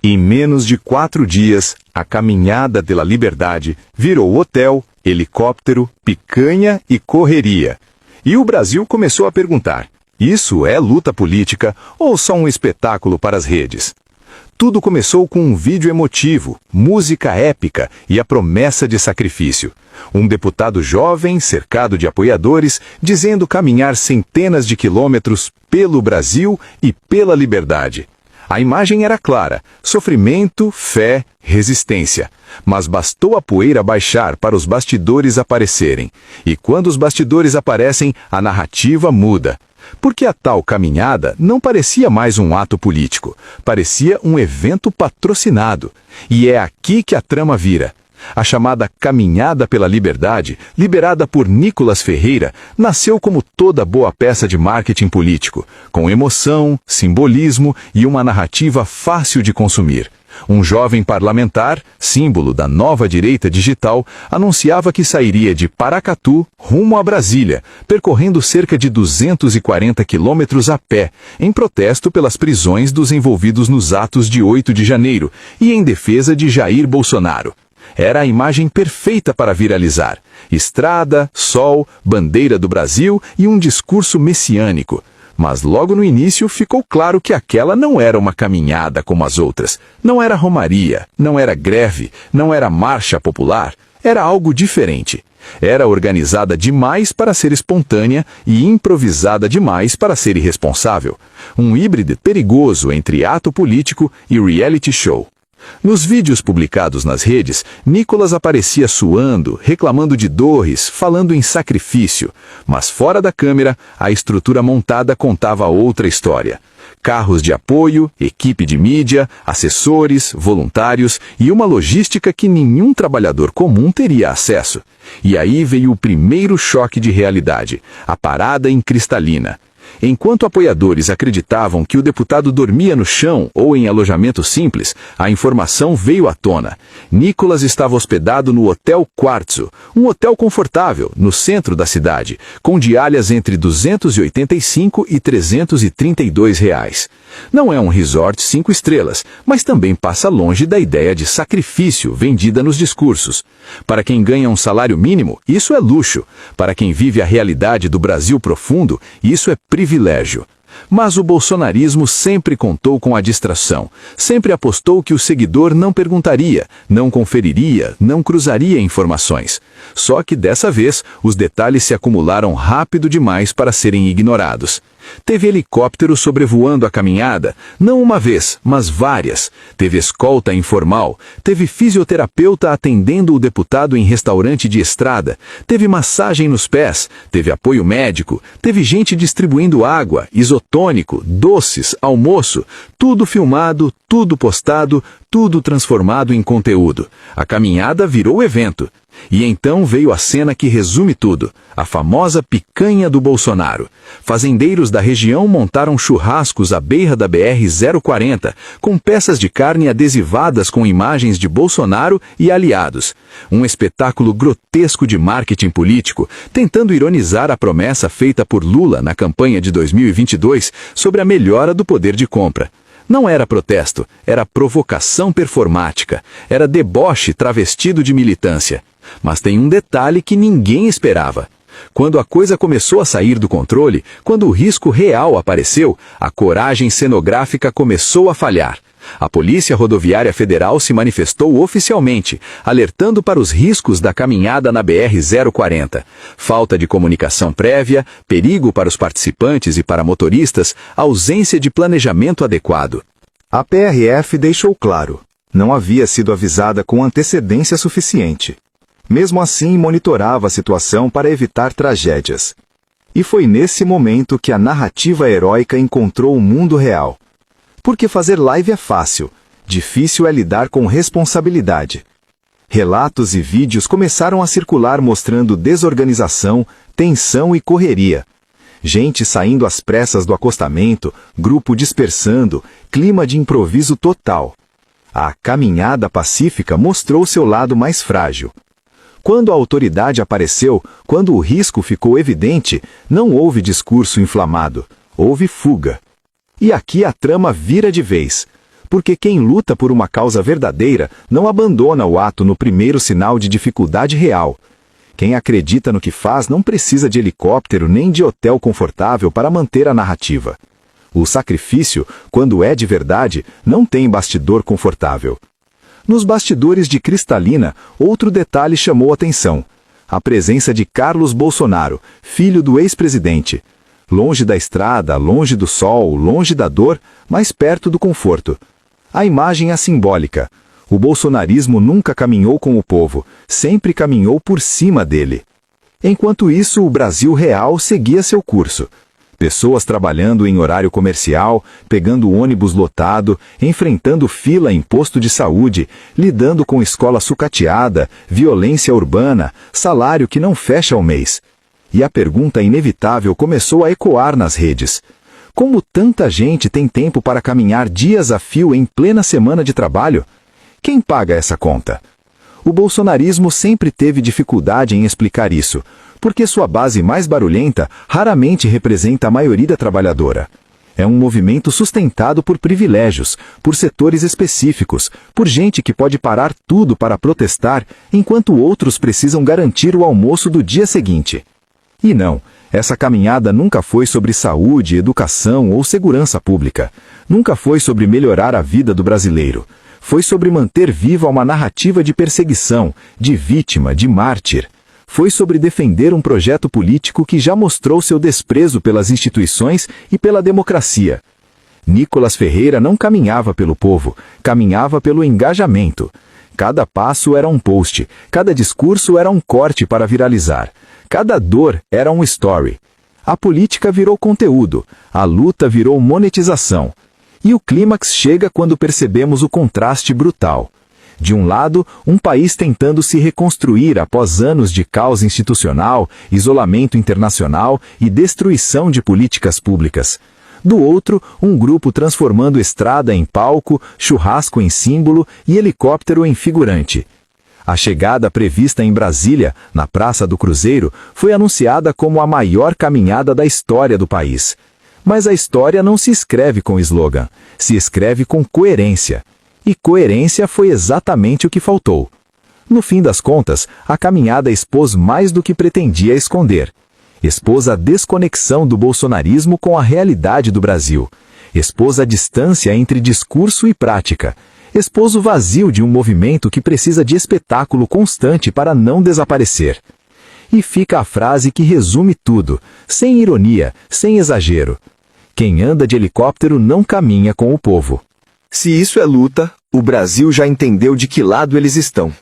Em menos de 4 dias, a Caminhada pela Liberdade virou hotel, helicóptero, picanha e correria. E o Brasil começou a perguntar: isso é luta política ou só um espetáculo para as redes? Tudo começou com um vídeo emotivo, música épica e a promessa de sacrifício. Um deputado jovem, cercado de apoiadores, dizendo caminhar centenas de quilômetros pelo Brasil e pela liberdade. A imagem era clara: sofrimento, fé, resistência. Mas bastou a poeira baixar para os bastidores aparecerem. E quando os bastidores aparecem, a narrativa muda. Porque a tal caminhada não parecia mais um ato político, parecia um evento patrocinado. E é aqui que a trama vira. A chamada Caminhada pela Liberdade, liberada por Nicolas Ferreira, nasceu como toda boa peça de marketing político, com emoção, simbolismo e uma narrativa fácil de consumir. Um jovem parlamentar, símbolo da nova direita digital, anunciava que sairia de Paracatu rumo a Brasília, percorrendo cerca de 240 quilômetros a pé, em protesto pelas prisões dos envolvidos nos atos de 8 de janeiro e em defesa de Jair Bolsonaro. Era a imagem perfeita para viralizar. Estrada, sol, bandeira do Brasil e um discurso messiânico. Mas logo no início ficou claro que aquela não era uma caminhada como as outras. Não era romaria, não era greve, não era marcha popular. Era algo diferente. Era organizada demais para ser espontânea e improvisada demais para ser irresponsável. Um híbrido perigoso entre ato político e reality show. Nos vídeos publicados nas redes, Nicolas aparecia suando, reclamando de dores, falando em sacrifício. Mas fora da câmera, a estrutura montada contava outra história. Carros de apoio, equipe de mídia, assessores, voluntários e uma logística que nenhum trabalhador comum teria acesso. E aí veio o primeiro choque de realidade: a parada em Cristalina. Enquanto apoiadores acreditavam que o deputado dormia no chão ou em alojamento simples, a informação veio à tona. Nicolas estava hospedado no Hotel Quartzo, um hotel confortável, no centro da cidade, com diárias entre R$ 285 e R$ 332 reais. Não é um resort 5 estrelas, mas também passa longe da ideia de sacrifício vendida nos discursos. Para quem ganha um salário mínimo, isso é luxo. Para quem vive a realidade do Brasil profundo, isso é privilégio. Mas o bolsonarismo sempre contou com a distração. Sempre apostou que o seguidor não perguntaria, não conferiria, não cruzaria informações. Só que dessa vez, os detalhes se acumularam rápido demais para serem ignorados. Teve helicóptero sobrevoando a caminhada, não uma vez, mas várias. Teve escolta informal, teve fisioterapeuta atendendo o deputado em restaurante de estrada, teve massagem nos pés, teve apoio médico, teve gente distribuindo água, isotônico, doces, almoço, tudo filmado, tudo postado, tudo transformado em conteúdo. A caminhada virou evento. E então veio a cena que resume tudo: a famosa picanha do Bolsonaro. Fazendeiros da região montaram churrascos à beira da BR-040, com peças de carne adesivadas com imagens de Bolsonaro e aliados. Um espetáculo grotesco de marketing político, tentando ironizar a promessa feita por Lula na campanha de 2022 sobre a melhora do poder de compra. Não era protesto, era provocação performática, era deboche travestido de militância. Mas tem um detalhe que ninguém esperava. Quando a coisa começou a sair do controle, quando o risco real apareceu, a coragem cenográfica começou a falhar. A Polícia Rodoviária Federal se manifestou oficialmente, alertando para os riscos da caminhada na BR-040. Falta de comunicação prévia, perigo para os participantes e para motoristas, ausência de planejamento adequado. A PRF deixou claro: não havia sido avisada com antecedência suficiente. Mesmo assim, monitorava a situação para evitar tragédias. E foi nesse momento que a narrativa heróica encontrou o mundo real. Porque fazer live é fácil, difícil é lidar com responsabilidade. Relatos e vídeos começaram a circular mostrando desorganização, tensão e correria. Gente saindo às pressas do acostamento, grupo dispersando, clima de improviso total. A caminhada pacífica mostrou seu lado mais frágil. Quando a autoridade apareceu, quando o risco ficou evidente, não houve discurso inflamado, houve fuga. E aqui a trama vira de vez. Porque quem luta por uma causa verdadeira não abandona o ato no primeiro sinal de dificuldade real. Quem acredita no que faz não precisa de helicóptero nem de hotel confortável para manter a narrativa. O sacrifício, quando é de verdade, não tem bastidor confortável. Nos bastidores de Cristalina, outro detalhe chamou atenção: a presença de Carlos Bolsonaro, filho do ex-presidente. Longe da estrada, longe do sol, longe da dor, mas perto do conforto. A imagem é simbólica. O bolsonarismo nunca caminhou com o povo, sempre caminhou por cima dele. Enquanto isso, o Brasil real seguia seu curso. Pessoas trabalhando em horário comercial, pegando ônibus lotado, enfrentando fila em posto de saúde, lidando com escola sucateada, violência urbana, salário que não fecha ao mês. E a pergunta inevitável começou a ecoar nas redes: como tanta gente tem tempo para caminhar dias a fio em plena semana de trabalho? Quem paga essa conta? O bolsonarismo sempre teve dificuldade em explicar isso, porque sua base mais barulhenta raramente representa a maioria trabalhadora. É um movimento sustentado por privilégios, por setores específicos, por gente que pode parar tudo para protestar, enquanto outros precisam garantir o almoço do dia seguinte. E não, essa caminhada nunca foi sobre saúde, educação ou segurança pública. Nunca foi sobre melhorar a vida do brasileiro. Foi sobre manter viva uma narrativa de perseguição, de vítima, de mártir. Foi sobre defender um projeto político que já mostrou seu desprezo pelas instituições e pela democracia. Nicolas Ferreira não caminhava pelo povo, caminhava pelo engajamento. Cada passo era um post, cada discurso era um corte para viralizar. Cada dor era um story. A política virou conteúdo, a luta virou monetização. E o clímax chega quando percebemos o contraste brutal. De um lado, um país tentando se reconstruir após anos de caos institucional, isolamento internacional e destruição de políticas públicas. Do outro, um grupo transformando estrada em palco, churrasco em símbolo e helicóptero em figurante. A chegada prevista em Brasília, na Praça do Cruzeiro, foi anunciada como a maior caminhada da história do país. Mas a história não se escreve com slogan, se escreve com coerência. E coerência foi exatamente o que faltou. No fim das contas, a caminhada expôs mais do que pretendia esconder. Expôs a desconexão do bolsonarismo com a realidade do Brasil. Expôs a distância entre discurso e prática. Expôs o vazio de um movimento que precisa de espetáculo constante para não desaparecer. E fica a frase que resume tudo, sem ironia, sem exagero: quem anda de helicóptero não caminha com o povo. Se isso é luta, o Brasil já entendeu de que lado eles estão.